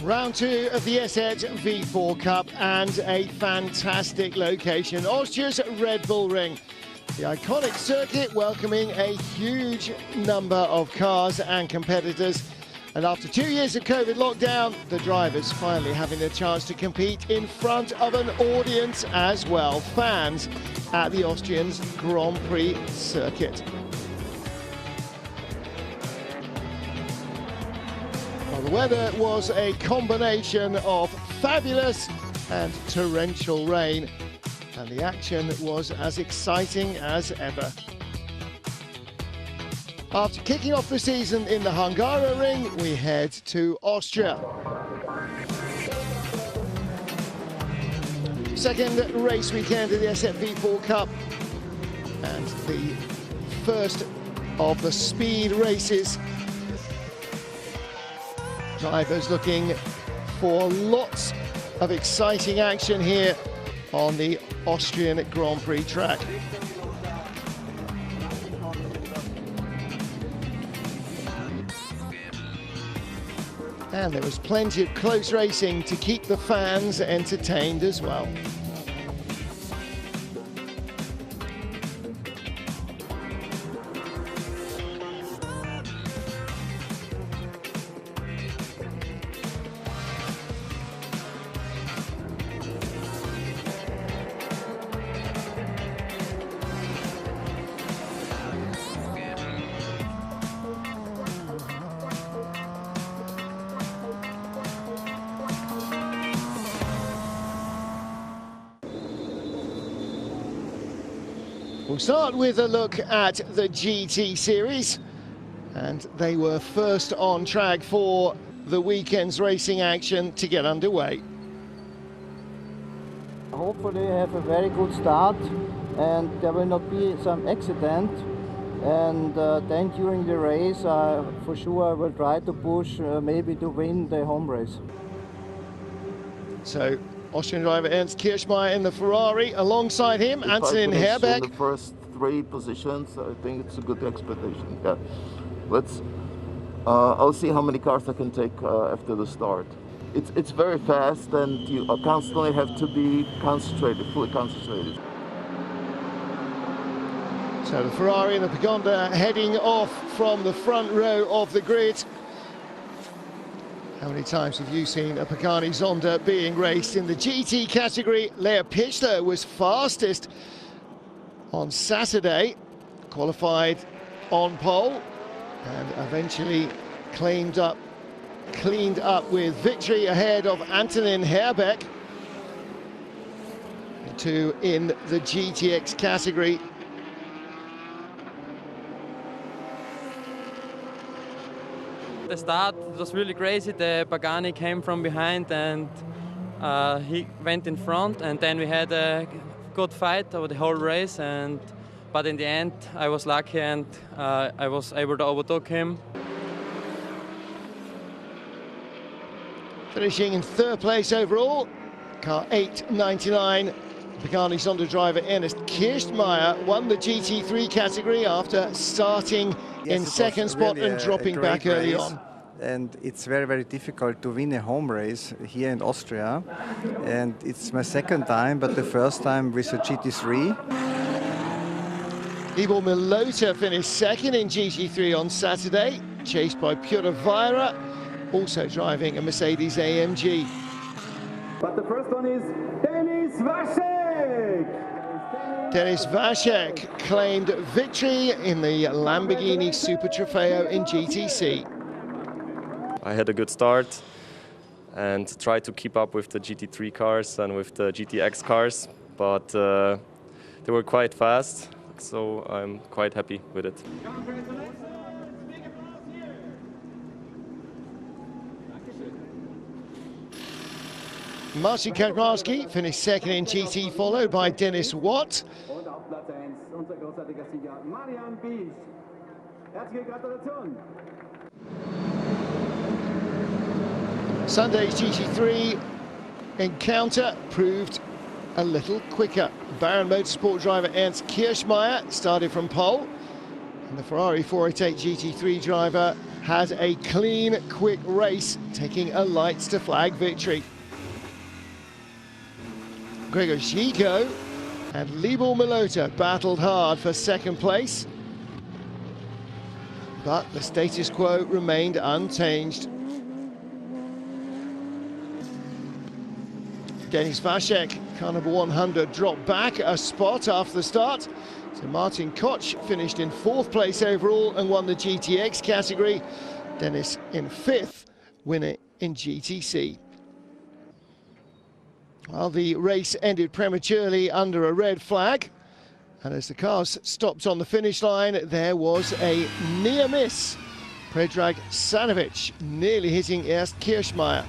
Round 2 of the ESET V4 Cup, and a fantastic location, Austria's Red Bull Ring. The iconic circuit welcoming a huge number of cars and competitors. And after 2 years of COVID lockdown, the drivers finally having the chance to compete in front of an audience as well, fans at the Austrians Grand Prix circuit. Well, the weather was a combination of fabulous and torrential rain, and the action was as exciting as ever. After kicking off the season in the Hungaroring, we head to Austria. Second race weekend of the ESET V4 Cup, and the first of the speed races. Drivers looking for lots of exciting action here on the Austrian Grand Prix track. And there was plenty of close racing to keep the fans entertained as well. We'll start with a look at the GT series, and they were first on track for the weekend's racing action to get underway. Hopefully have a very good start and there will not be some accident, and then during the race for sure I will try to push maybe to win the home race. So Austrian driver Ernst Kirchmeier in the Ferrari, alongside him Antonin Herbeck. In the first 3 positions, I think it's a good expectation. Yeah, let's. I'll see how many cars I can take after the start. It's very fast, and you constantly have to be concentrated, fully concentrated. So the Ferrari and the Pagonda heading off from the front row of the grid. How many times have you seen a Pagani Zonda being raced in the GT category? Lea Pichler was fastest on Saturday, qualified on pole, and eventually cleaned up with victory ahead of Antonin Herbeck. Two in the GTX category. The start was really crazy. The Pagani came from behind and he went in front, and then we had a good fight over the whole race, but in the end I was lucky and I was able to overtake him. Finishing in 3rd place overall, car 899, Pagani Zonda driver Ernst Kirchmeier won the GT3 category after starting in 2nd spot and dropping back early on. And it's very, very difficult to win a home race here in Austria. And it's my 2nd time, but the 1st time with a GT3. Libor Milota finished 2nd in GT3 on Saturday, chased by Piotr Weira, also driving a Mercedes AMG. But the first one is Denis Vacek! Denis Vacek claimed victory in the Lamborghini Super Trofeo in GTC. I had a good start and tried to keep up with the GT3 cars and with the GTX cars, but they were quite fast, so I'm quite happy with it. Marcin Kaczmarski finished 2nd in GT, followed by Dennis Watt. Sunday's GT3 encounter proved a little quicker. Baron Motorsport driver Ernst Kirchmeier started from pole, And the Ferrari 488 GT3 driver had a clean, quick race, taking a lights to flag victory. Gregor Zico and Libor Milota battled hard for second place, but the status quo remained unchanged. Denis Vacek, car number 100, dropped back a spot after the start. So Martin Koch finished in 4th place overall and won the GTX category. Denis in 5th, winner in GTC. Well, the race ended prematurely under a red flag. And as the cars stopped on the finish line, there was a near miss. Predrag Sanovic nearly hitting Ernst Kirchmeier.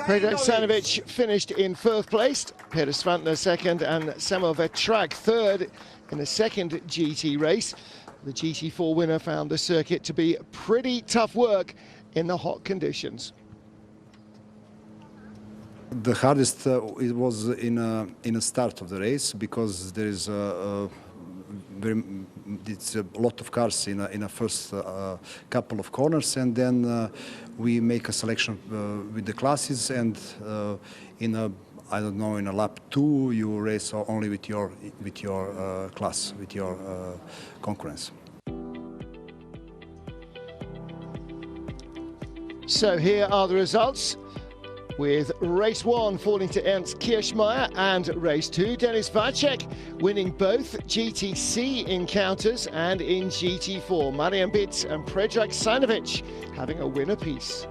Predrag Sanovic finished in 4th place, Peter Svantner 2nd and Samuel Vetrak 3rd in the second GT race. The GT4 winner found the circuit to be pretty tough work in the hot conditions. The hardest it was in a start of the race, because there is it's a lot of cars in a first couple of corners, and then we make a selection with the classes, and in a, I don't know, in a lap 2 you race only with your class, with your concurrence. So here are the results, with race 1 falling to Ernst Kirchmeier and race 2 Denis Vacek winning both GTC encounters, and in GT4 Marian Bitz and Predrag Sanovic having a win apiece.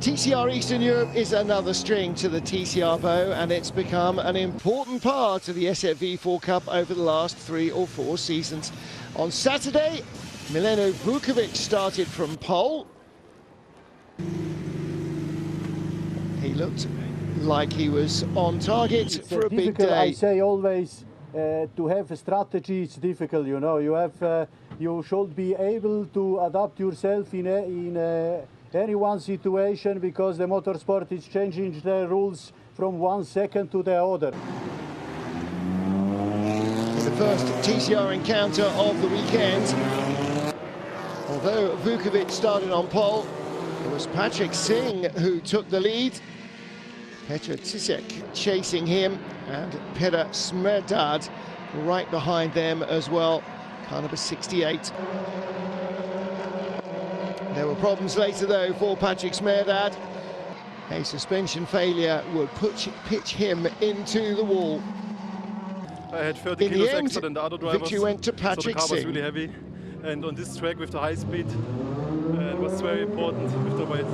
TCR Eastern Europe is another string to the TCR bow, and it's become an important part of the ESET V4 Cup over the last 3 or 4 seasons. On Saturday, Mileno Vukovic started from pole. He looked like he was on target for a big day. I say always to have a strategy, it's difficult, you know. You should be able to adapt yourself in any one situation, because the motorsport is changing the rules from 1 second to the other. The first TCR encounter of the weekend. Although Vukovic started on pole, it was Patrick Singh who took the lead. Petr Cissek chasing him, and Peter Smerdad right behind them as well, car number 68. There were problems later though for Patrick Smerdad. A suspension failure would pitch him into the wall. I had 30 kilos extra than the other drivers, victory went to Patrick so the car was Singh. really heavy. And on this track with the high speed, it was very important with the weight.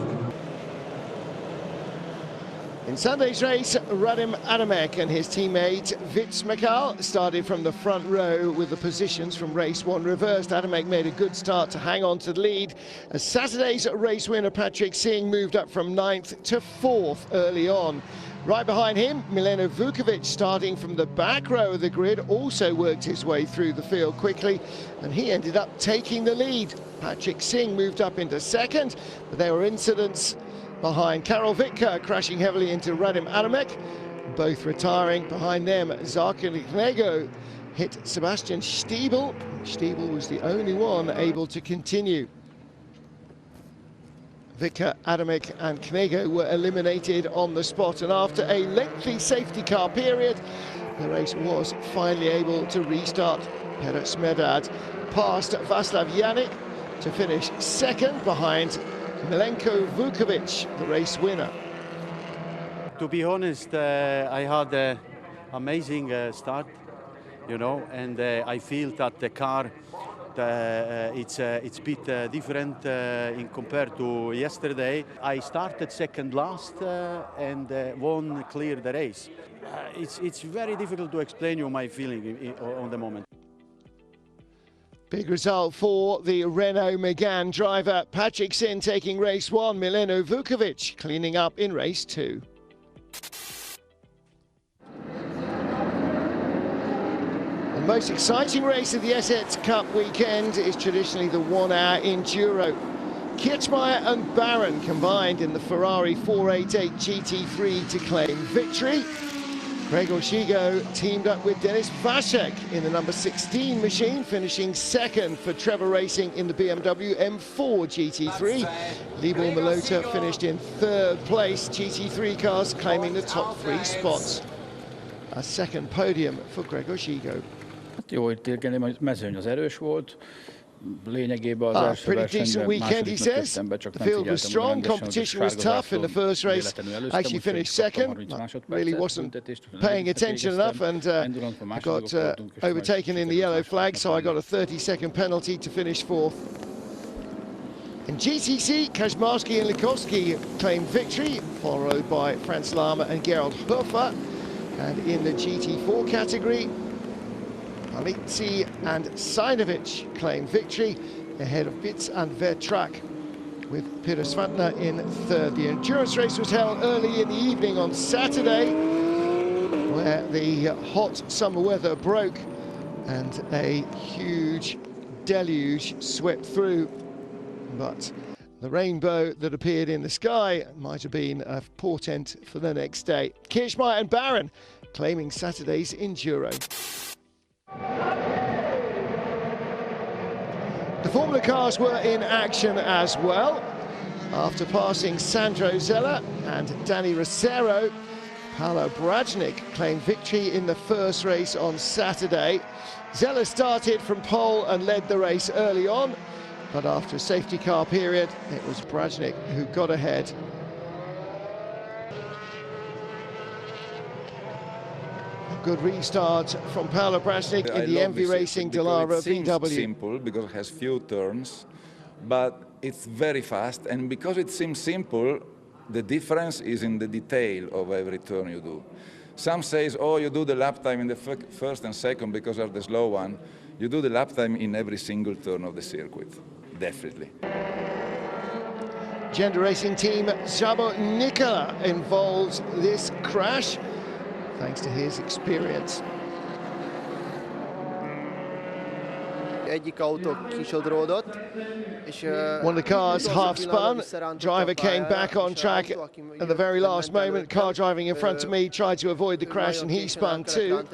In Sunday's race, Radim Adamek and his teammate Vitz Mikal started from the front row with the positions from race 1 reversed. Adamek made a good start to hang on to the lead, as Saturday's race winner Patrick Singh moved up from 9th to 4th early on. Right behind him, Mileno Vukovic, starting from the back row of the grid, also worked his way through the field quickly, and he ended up taking the lead. Patrick Singh moved up into 2nd, but there were incidents behind Karol Vitka, crashing heavily into Radim Adamek, both retiring. Behind them, Zarko Knego hit Sebastian Stiebel. Stiebel was the only one able to continue. Vitka, Adamek and Knego were eliminated on the spot, and after a lengthy safety car period, the race was finally able to restart. Peter Smerdad passed Václav Janik to finish 2nd behind Milenko Vukovic, the race winner. To be honest, I had an amazing start, you know, and I feel that the car it's a bit different in compared to yesterday. I started 2nd last and won clear the race. It's very difficult to explain you my feeling on the moment. Big result for the Renault Megane driver. Patrick Singh taking race 1, Mileno Vukovic cleaning up in race 2. The most exciting race of the ESET Cup weekend is traditionally the 1-hour enduro. Kirchmeier and Barron combined in the Ferrari 488 GT3 to claim victory. Gregor Shigo teamed up with Denis Vacek in the number 16 machine, finishing second for Trevor Racing in the BMW M4 GT3. Libor Malota finished in third place, GT3 cars claiming the top 3 spots. A second podium for Gregor Shigo. Jó értékelni, mezőny az erős volt. Lényegében az első pretty decent weekend, he says. The field was strong, competition was tough. In the first race, actually finished second. Really wasn't paying attention enough and got overtaken in the yellow flag, so I got a 30-second penalty to finish fourth. In GTC, Kaczmarski and Likowski claimed victory, followed by Franz Lama and Gerald Hofer. And in the GT4 category, Palitzi and Sajnovic claim victory ahead of Bitz and Vertrak, with Peter Svantner in third. The endurance race was held early in the evening on Saturday, where the hot summer weather broke and a huge deluge swept through. But the rainbow that appeared in the sky might have been a portent for the next day. Kirchmeier and Barron claiming Saturday's Enduro. The Formula cars were in action as well. After passing Sandro Zeller and Danny Rosero, Paolo Brajnik claimed victory in the first race on Saturday. Zeller started from pole and led the race early on, but after a safety car period, it was Brajnik who got ahead. Good restart from Paolo Brajnik in the MV Racing Dallara VW. It's simple because it has few turns, but it's very fast, and because it seems simple, the difference is in the detail of every turn you do. Some says, oh, you do the lap time in the first and second because of the slow one. You do the lap time in every single turn of the circuit, definitely. Gender Racing team Szabo Nikola involved this crash, thanks to his experience. One of the cars half spun. Driver came back on track at the very last moment. Car driving in front of me tried to avoid the crash and he spun too.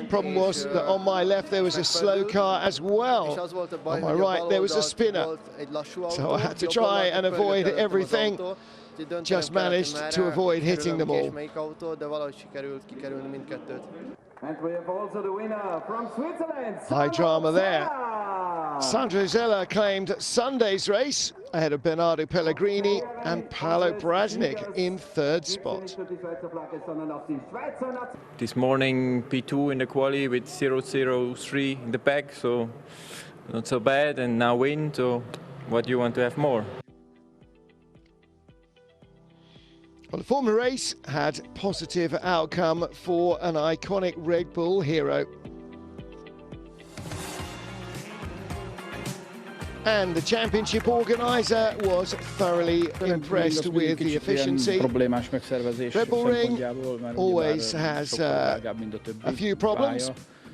Problem was that on my left there was a slow car as well. On my right there was a spinner. So I had to try and avoid everything. Just managed to avoid hitting them all. And we have also the winner from Switzerland. High drama there. Sandro Zeller claimed Sunday's race ahead of Bernardo Pellegrini and Paolo Brajnik in third spot. This morning P2 in the quali with 0.03 in the back, so not so bad, and now win, so what do you want to have more? Well, the Formula race had positive outcome for an iconic Red Bull hero. And the championship organizer was thoroughly impressed with the efficiency. Red Bull Ring always has a few problems,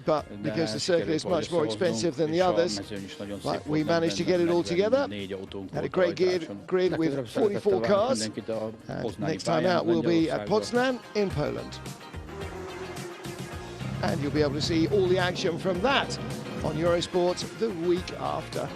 but because the circuit is much more expensive than the others, but we managed to get it all together. Had a great grid with 44 cars, and next time out we'll be at Poznan in Poland. And you'll be able to see all the action from that on Eurosport the week after.